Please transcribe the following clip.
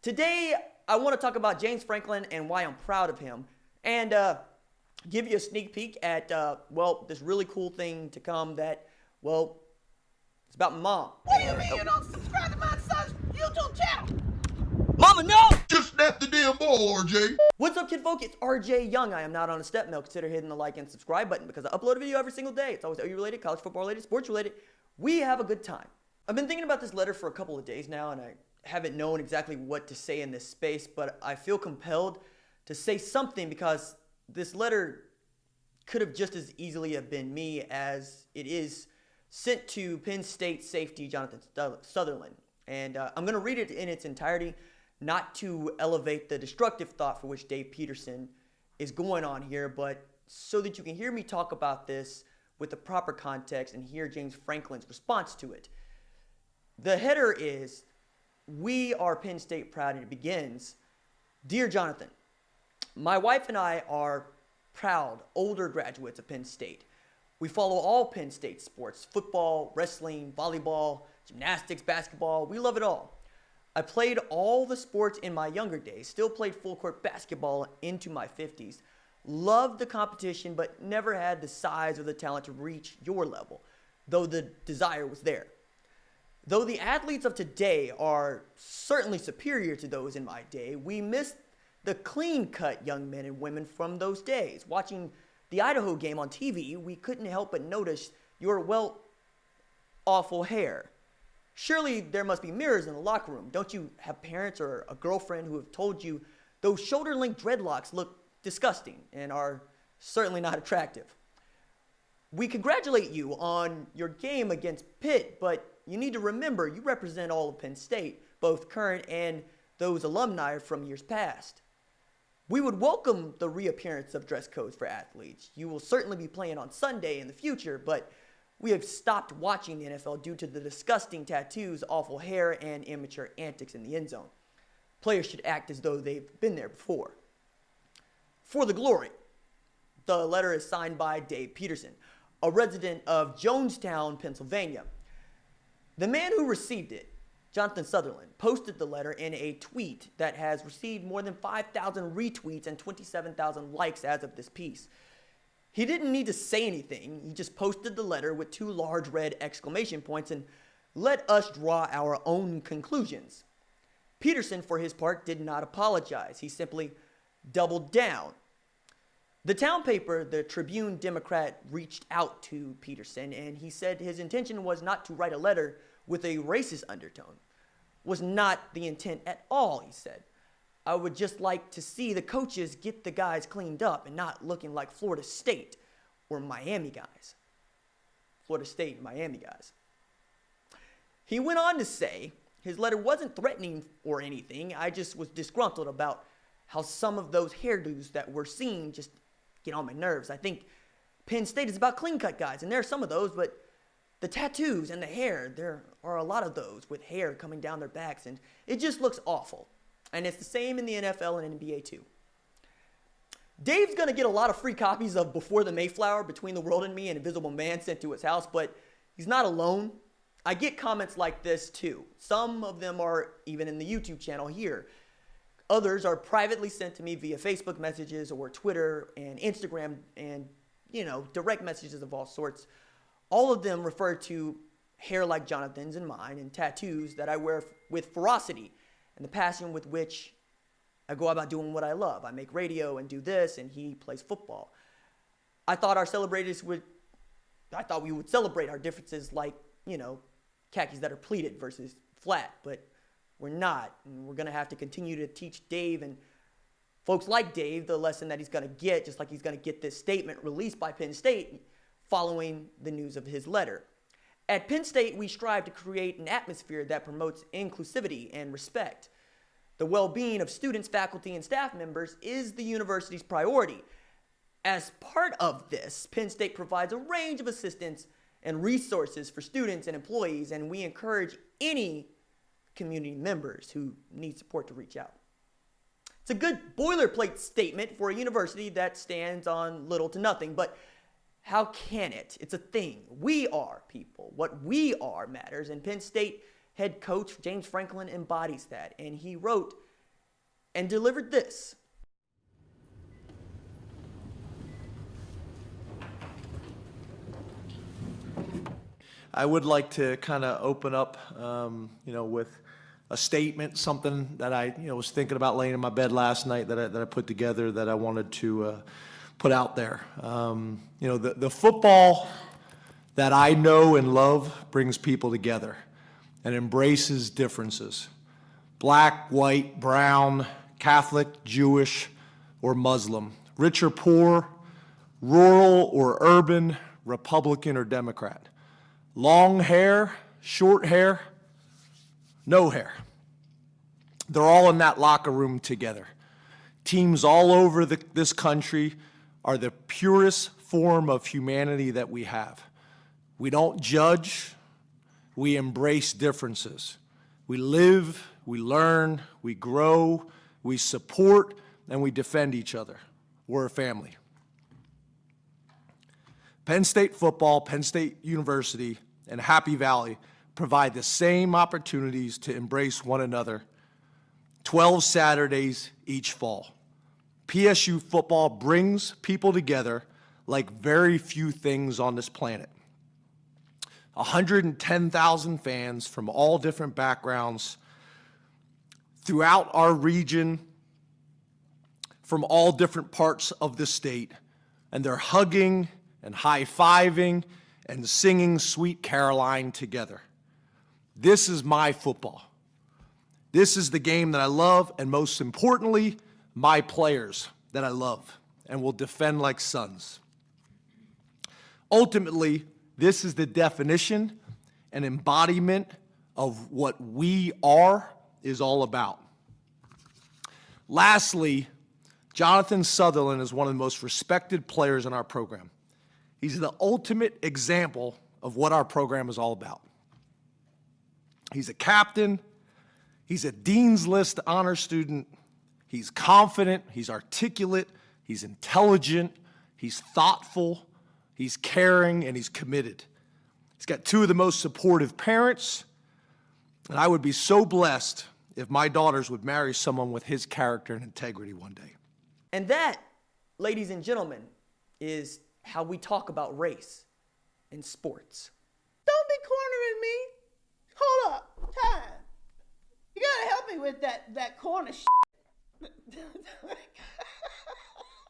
Today, I want to talk about James Franklin and why I'm proud of him, and give you a sneak peek at, this really cool thing to come that, it's about my mom. What do you mean you don't subscribe to my son's YouTube channel? Mama, no! Just snap the damn ball, RJ. What's up, kid folk? It's RJ Young. I am not on a step mill. Consider hitting the like and subscribe button because I upload a video every single day. It's always OU related, college football related, sports related. We have a good time. I've been thinking about this letter for a couple of days now, and I haven't known exactly what to say in this space, but I feel compelled to say something because this letter could have just as easily have been me as it is sent to Penn State safety Jonathan Sutherland. And I'm going to read it in its entirety, not to elevate the destructive thought for which Dave Petersen is going on here, but so that you can hear me talk about this with the proper context and hear James Franklin's response to it. The header is, "We are Penn State proud," and it begins, "Dear Jonathan, my wife and I are proud older graduates of Penn State. We follow all Penn State sports, football, wrestling, volleyball, gymnastics, basketball. We love it all. I played all the sports in my younger days, still played full court basketball into my 50s. Loved the competition, but never had the size or the talent to reach your level, though the desire was there. Though the athletes of today are certainly superior to those in my day, we miss the clean-cut young men and women from those days. Watching the Idaho game on TV, we couldn't help but notice your, awful hair. Surely there must be mirrors in the locker room. Don't you have parents or a girlfriend who have told you those shoulder-length dreadlocks look disgusting and are certainly not attractive? We congratulate you on your game against Pitt, but you need to remember you represent all of Penn State, both current and those alumni from years past. We would welcome the reappearance of dress codes for athletes. You will certainly be playing on Sunday in the future, but we have stopped watching the NFL due to the disgusting tattoos, awful hair, and immature antics in the end zone. Players should act as though they've been there before. For the glory." The letter is signed by Dave Petersen, a resident of Jonestown, Pennsylvania. The man who received it, Jonathan Sutherland, posted the letter in a tweet that has received more than 5,000 retweets and 27,000 likes as of this piece. He didn't need to say anything. He just posted the letter with 2 large red exclamation points and let us draw our own conclusions. Petersen, for his part, did not apologize. He simply doubled down. The town paper, the Tribune Democrat, reached out to Petersen, and he said his intention was not to write a letter with a racist undertone. Was not the intent at all, he said. I would just like to see the coaches get the guys cleaned up and not looking like Florida State or Miami guys. Florida State and Miami guys. He went on to say his letter wasn't threatening or anything. I just was disgruntled about how some of those hairdos that we're seeing just get on my nerves. I think Penn State is about clean-cut guys, and there are some of those, but the tattoos and the hair, there are a lot of those with hair coming down their backs, and it just looks awful. And it's the same in the NFL and NBA too. Dave's going to get a lot of free copies of Before the Mayflower, Between the World and Me, and Invisible Man sent to his house, but he's not alone. I get comments like this too. Some of them are even in the YouTube channel here. Others are privately sent to me via Facebook messages or Twitter and Instagram and, direct messages of all sorts. All of them refer to hair like Jonathan's and mine and tattoos that I wear with ferocity and the passion with which I go about doing what I love. I make radio and do this, and he plays football. I thought we would celebrate our differences like, khakis that are pleated versus flat, but we're not, and we're going to have to continue to teach Dave and folks like Dave the lesson that he's going to get, just like he's going to get this statement released by Penn State following the news of his letter. At Penn State, we strive to create an atmosphere that promotes inclusivity and respect. The well-being of students, faculty, and staff members is the university's priority. As part of this, Penn State provides a range of assistance and resources for students and employees, and we encourage any community members who need support to reach out. It's a good boilerplate statement for a university that stands on little to nothing, but how can it? It's a thing. We are people. What we are matters, and Penn State head coach James Franklin embodies that, and he wrote and delivered this. I would like to kind of open up, with a statement, something that I, was thinking about laying in my bed last night that I put together that I wanted to put out there. The football that I know and love brings people together and embraces differences. Black, white, brown, Catholic, Jewish, or Muslim, rich or poor, rural or urban, Republican or Democrat. Long hair, short hair, no hair. They're all in that locker room together. Teams all over this country are the purest form of humanity that we have. We don't judge, we embrace differences. We live, we learn, we grow, we support, and we defend each other. We're a family. Penn State football, Penn State University, and Happy Valley provide the same opportunities to embrace one another 12 Saturdays each fall. PSU football brings people together like very few things on this planet. 110,000 fans from all different backgrounds throughout our region, from all different parts of the state, and they're hugging and high-fiving and singing Sweet Caroline together. This is my football. This is the game that I love, and most importantly, my players that I love and will defend like sons. Ultimately, this is the definition and embodiment of what we is all about. Lastly, Jonathan Sutherland is one of the most respected players in our program. He's the ultimate example of what our program is all about. He's a captain. He's a Dean's List honor student. He's confident. He's articulate. He's intelligent. He's thoughtful. He's caring, and he's committed. He's got two of the most supportive parents, and I would be so blessed if my daughters would marry someone with his character and integrity one day. And that, ladies and gentlemen, is how we talk about race in sports. Don't be cornering me. Hold up. Time. You gotta help me with that corner shit.